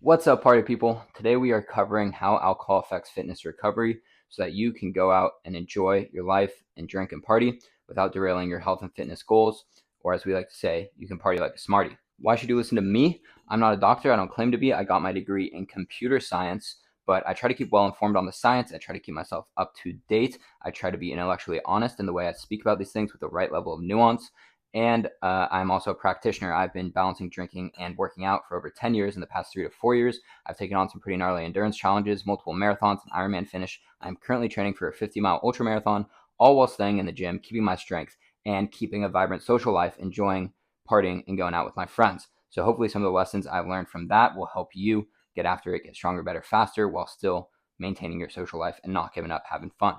What's up, party people? Today we are covering how alcohol affects fitness recovery so that you can go out and enjoy your life and drink and party without derailing your health and fitness goals, or as we like to say, you can party like a smarty. Why should you listen to me? I'm not a doctor. I don't claim to be. I got my degree in computer science, but I try to keep well informed on the science. I try to keep myself up to date. I try to be intellectually honest in the way I speak about these things with the right level of nuance. And I'm also a practitioner. I've been balancing drinking and working out for over 10 years in the past 3 to 4 years. I've taken on some pretty gnarly endurance challenges, multiple marathons, an Ironman finish. I'm currently training for a 50-mile ultra marathon, all while staying in the gym, keeping my strength, and keeping a vibrant social life, enjoying partying and going out with my friends. So hopefully some of the lessons I've learned from that will help you get after it, get stronger, better, faster, while still maintaining your social life and not giving up having fun.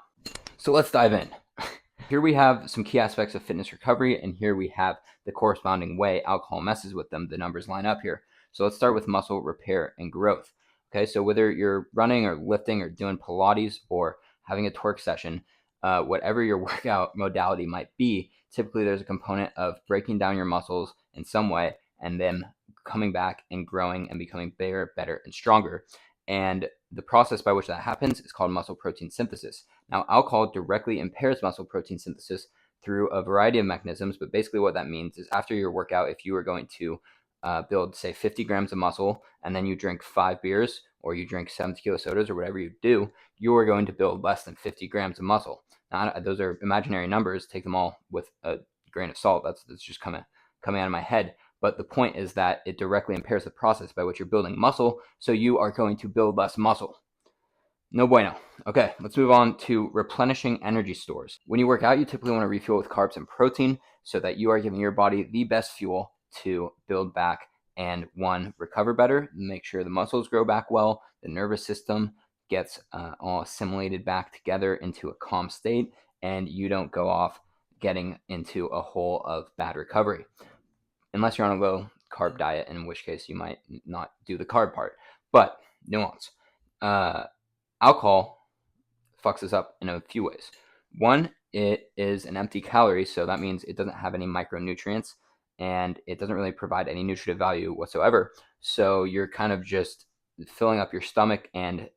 So let's dive in. Here we have some key aspects of fitness recovery, and here we have the corresponding way alcohol messes with them. The numbers line up here. So let's start with muscle repair and growth. Okay, so whether you're running or lifting or doing Pilates or having a twerk session, whatever your workout modality might be, typically there's a component of breaking down your muscles in some way and then coming back and growing and becoming bigger, better, and stronger. And the process by which that happens is called muscle protein synthesis. Now, alcohol directly impairs muscle protein synthesis through a variety of mechanisms, but basically what that means is after your workout, if you were going to build, say, 50 grams of muscle, and then you drink 5 beers, or you drink 7 tequila sodas, or whatever you do, you are going to build less than 50 grams of muscle. Now, those are imaginary numbers. Take them all with a grain of salt. That's just coming out of my head. But the point is that it directly impairs the process by which you're building muscle, so you are going to build less muscle. No bueno. Okay, let's move on to replenishing energy stores. When you work out, you typically want to refuel with carbs and protein so that you are giving your body the best fuel to build back and, one, recover better, make sure the muscles grow back well, the nervous system gets all assimilated back together into a calm state, and you don't go off getting into a hole of bad recovery. Unless you're on a low carb diet, in which case you might not do the carb part. But nuance. Alcohol fucks us up in a few ways. One, it is an empty calorie, so that means it doesn't have any micronutrients and it doesn't really provide any nutritive value whatsoever. So you're kind of just filling up your stomach and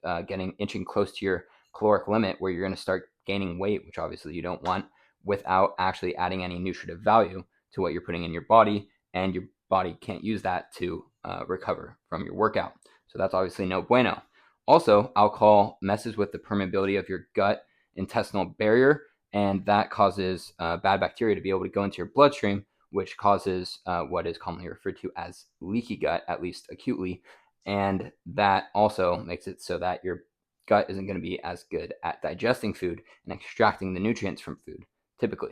inching close to your caloric limit, where you're going to start gaining weight, which obviously you don't want, without actually adding any nutritive value to what you're putting in your body, and your body can't use that to recover from your workout. So that's obviously no bueno. Also, alcohol messes with the permeability of your gut intestinal barrier, and that causes bad bacteria to be able to go into your bloodstream, which causes what is commonly referred to as leaky gut, at least acutely. And that also makes it so that your gut isn't going to be as good at digesting food and extracting the nutrients from food, typically.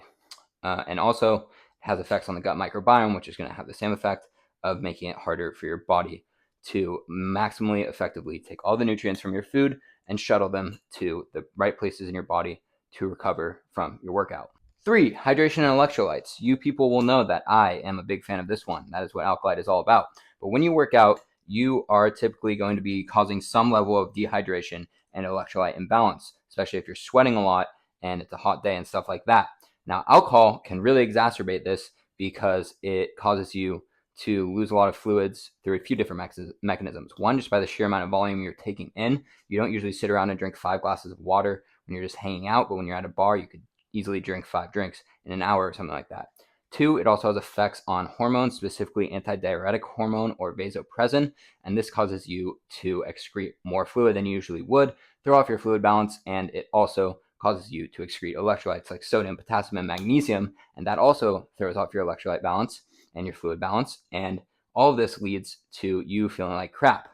And also has effects on the gut microbiome, which is going to have the same effect of making it harder for your body to maximally effectively take all the nutrients from your food and shuttle them to the right places in your body to recover from your workout. 3, hydration and electrolytes. You people will know that I am a big fan of this one. That is what Alcolyte is all about. But when you work out, you are typically going to be causing some level of dehydration and electrolyte imbalance, especially if you're sweating a lot and it's a hot day and stuff like that. Now, alcohol can really exacerbate this because it causes you to lose a lot of fluids through a few different mechanisms. One, just by the sheer amount of volume you're taking in. You don't usually sit around and drink 5 glasses of water when you're just hanging out, but when you're at a bar, you could easily drink 5 drinks in an hour or something like that. 2, it also has effects on hormones, specifically antidiuretic hormone or vasopressin, and this causes you to excrete more fluid than you usually would, throw off your fluid balance, and it also causes you to excrete electrolytes like sodium, potassium, and magnesium, and that also throws off your electrolyte balance and your fluid balance, and all of this leads to you feeling like crap.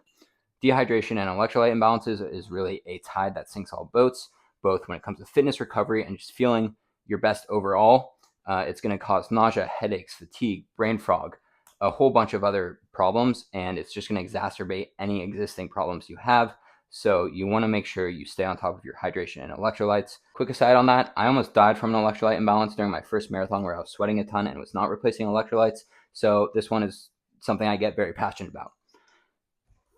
Dehydration and electrolyte imbalances is really a tide that sinks all boats, both when it comes to fitness recovery and just feeling your best overall. It's going to cause nausea, headaches, fatigue, brain fog, a whole bunch of other problems, and it's just going to exacerbate any existing problems you have. So you want to make sure you stay on top of your hydration and electrolytes. Quick aside on that, I almost died from an electrolyte imbalance during my first marathon where I was sweating a ton and was not replacing electrolytes. So this one is something I get very passionate about.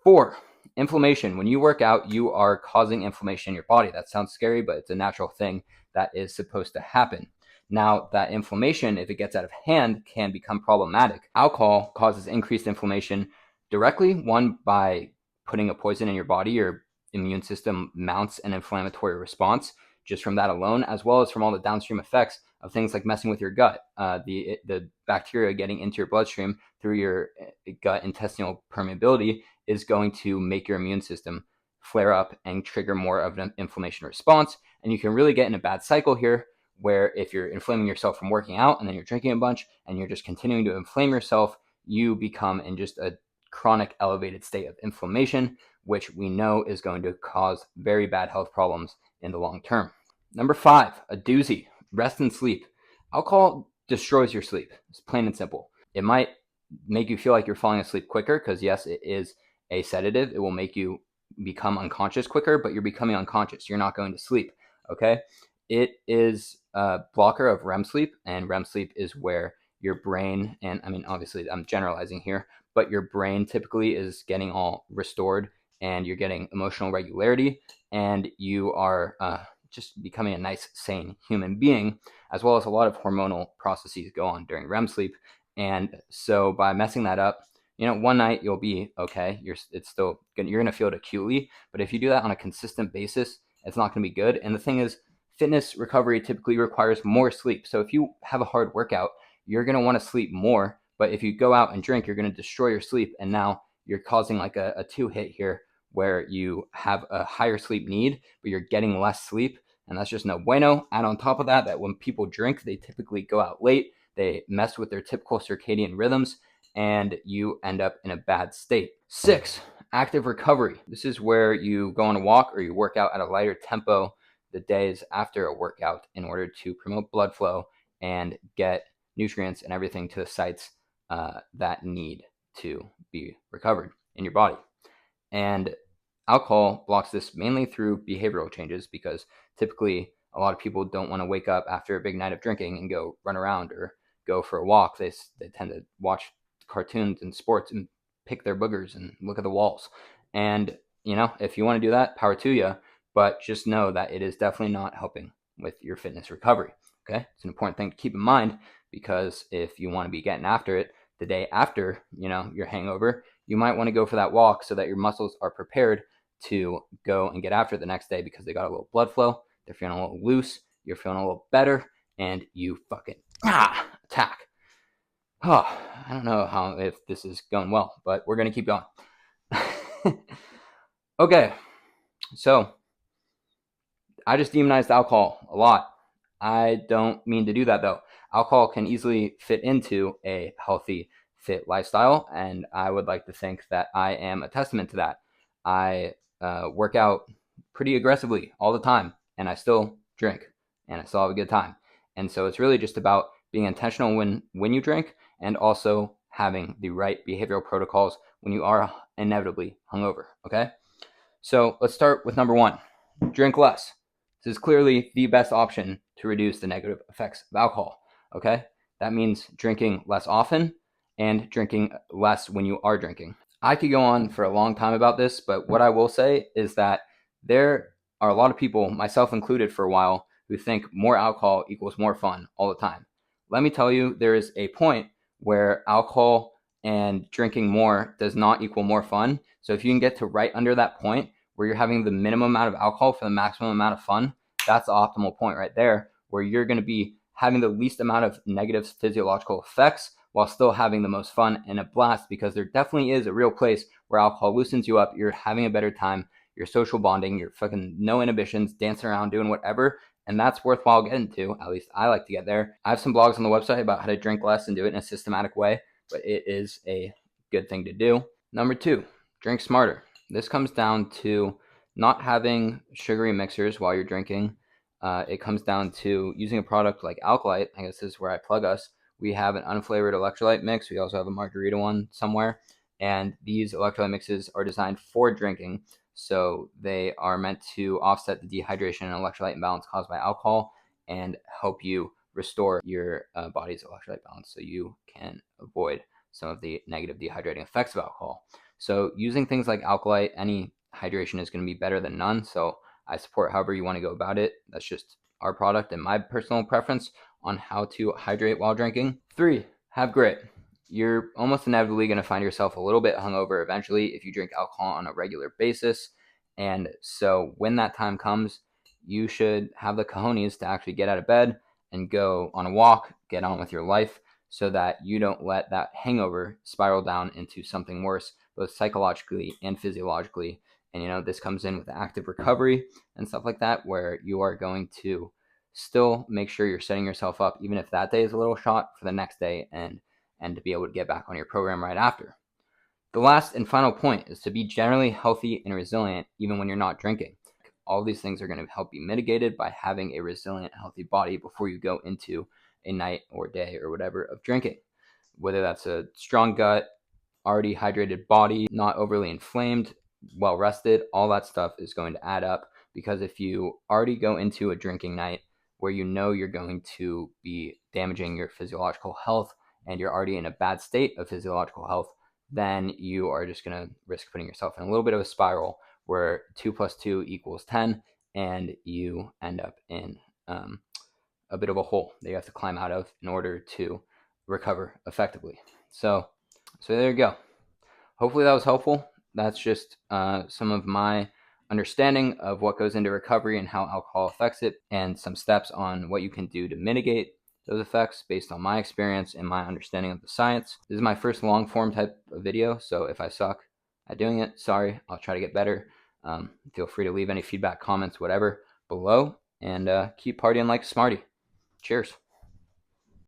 4, inflammation. When you work out, you are causing inflammation in your body. That sounds scary, but it's a natural thing that is supposed to happen. Now, that inflammation, if it gets out of hand, can become problematic. Alcohol causes increased inflammation directly, one, by putting a poison in your body, your immune system mounts an inflammatory response just from that alone, as well as from all the downstream effects of things like messing with your gut. The bacteria getting into your bloodstream through your gut intestinal permeability is going to make your immune system flare up and trigger more of an inflammation response. And you can really get in a bad cycle here, where if you're inflaming yourself from working out and then you're drinking a bunch and you're just continuing to inflame yourself, you become in just a chronic elevated state of inflammation, which we know is going to cause very bad health problems in the long term. Number 5, a doozy, rest and sleep. Alcohol destroys your sleep. It's plain and simple. It might make you feel like you're falling asleep quicker because, yes, it is a sedative. It will make you become unconscious quicker, but you're becoming unconscious. You're not going to sleep, okay? It is a blocker of REM sleep, and REM sleep is where your brain, and I mean, obviously I'm generalizing here, but your brain typically is getting all restored, and you're getting emotional regularity, and you are just becoming a nice, sane human being, as well as a lot of hormonal processes go on during REM sleep. And so by messing that up, one night you'll be okay. You're gonna feel it acutely, but if you do that on a consistent basis, it's not gonna be good. And the thing is, fitness recovery typically requires more sleep. So if you have a hard workout, you're gonna want to sleep more. But if you go out and drink, you're gonna destroy your sleep, and now you're causing like a 2-hit here, where you have a higher sleep need, but you're getting less sleep, and that's just no bueno. And on top of that when people drink, they typically go out late, they mess with their typical circadian rhythms, and you end up in a bad state. 6, active recovery. This is where you go on a walk or you work out at a lighter tempo the days after a workout in order to promote blood flow and get nutrients and everything to the sites that need to be recovered in your body. And alcohol blocks this mainly through behavioral changes, because typically a lot of people don't want to wake up after a big night of drinking and go run around or go for a walk. They tend to watch cartoons and sports and pick their boogers and look at the walls. And, if you want to do that, power to you, but just know that it is definitely not helping with your fitness recovery. Okay. It's an important thing to keep in mind, because if you want to be getting after it the day after, your hangover, you might want to go for that walk so that your muscles are prepared to go and get after it the next day, because they got a little blood flow, they're feeling a little loose, you're feeling a little better, and you fucking attack. Oh, I don't know if this is going well, but we're going to keep going. Okay, so I just demonized alcohol a lot. I don't mean to do that, though. Alcohol can easily fit into a healthy, fit lifestyle, and I would like to think that I am a testament to that. I work out pretty aggressively all the time, and I still drink, and I still have a good time. And so it's really just about being intentional when you drink, and also having the right behavioral protocols when you are inevitably hungover, okay? So let's start with number 1, drink less. This is clearly the best option to reduce the negative effects of alcohol, okay? That means drinking less often and drinking less when you are drinking. I could go on for a long time about this, but what I will say is that there are a lot of people, myself included for a while, who think more alcohol equals more fun all the time. Let me tell you, there is a point where alcohol and drinking more does not equal more fun. So if you can get to right under that point where you're having the minimum amount of alcohol for the maximum amount of fun, that's the optimal point right there, where you're going to be having the least amount of negative physiological effects while still having the most fun and a blast, because there definitely is a real place where alcohol loosens you up. You're having a better time. You're social bonding. You're fucking no inhibitions, dancing around, doing whatever. And that's worthwhile getting to. At least I like to get there. I have some blogs on the website about how to drink less and do it in a systematic way, but it is a good thing to do. Number 2, drink smarter. This comes down to not having sugary mixers while you're drinking. It comes down to using a product like Alcolyte. I guess this is where I plug us. We have an unflavored electrolyte mix. We also have a margarita one somewhere. And these electrolyte mixes are designed for drinking. So they are meant to offset the dehydration and electrolyte imbalance caused by alcohol and help you restore your body's electrolyte balance so you can avoid some of the negative dehydrating effects of alcohol. So using things like Alcolyte, any hydration is going to be better than none. So I support however you want to go about it. That's just our product and my personal preference on how to hydrate while drinking. 3, have grit. you're almost inevitably going to find yourself a little bit hungover eventually if you drink alcohol on a regular basis. And so when that time comes, you should have the cojones to actually get out of bed and go on a walk, get on with your life, so that you don't let that hangover spiral down into something worse, both psychologically and physiologically. And this comes in with active recovery and stuff like that, where you are going to still make sure you're setting yourself up, even if that day is a little shot, for the next day and to be able to get back on your program right after. The last and final point is to be generally healthy and resilient even when you're not drinking. All these things are going to help be mitigated by having a resilient, healthy body before you go into a night or day or whatever of drinking. Whether that's a strong gut, already hydrated body, not overly inflamed, well rested, all that stuff is going to add up, because if you already go into a drinking night where you know you're going to be damaging your physiological health and you're already in a bad state of physiological health, then you are just going to risk putting yourself in a little bit of a spiral where 2 plus 2 equals 10, and you end up in a bit of a hole that you have to climb out of in order to recover effectively. So there you go. Hopefully that was helpful. That's just some of my understanding of what goes into recovery and how alcohol affects it, and some steps on what you can do to mitigate those effects based on my experience and my understanding of the science. This is my first long form type of video, so if I suck at doing it, sorry. I'll try to get better. Feel free to leave any feedback, comments, whatever below, and keep partying like a smarty. Cheers.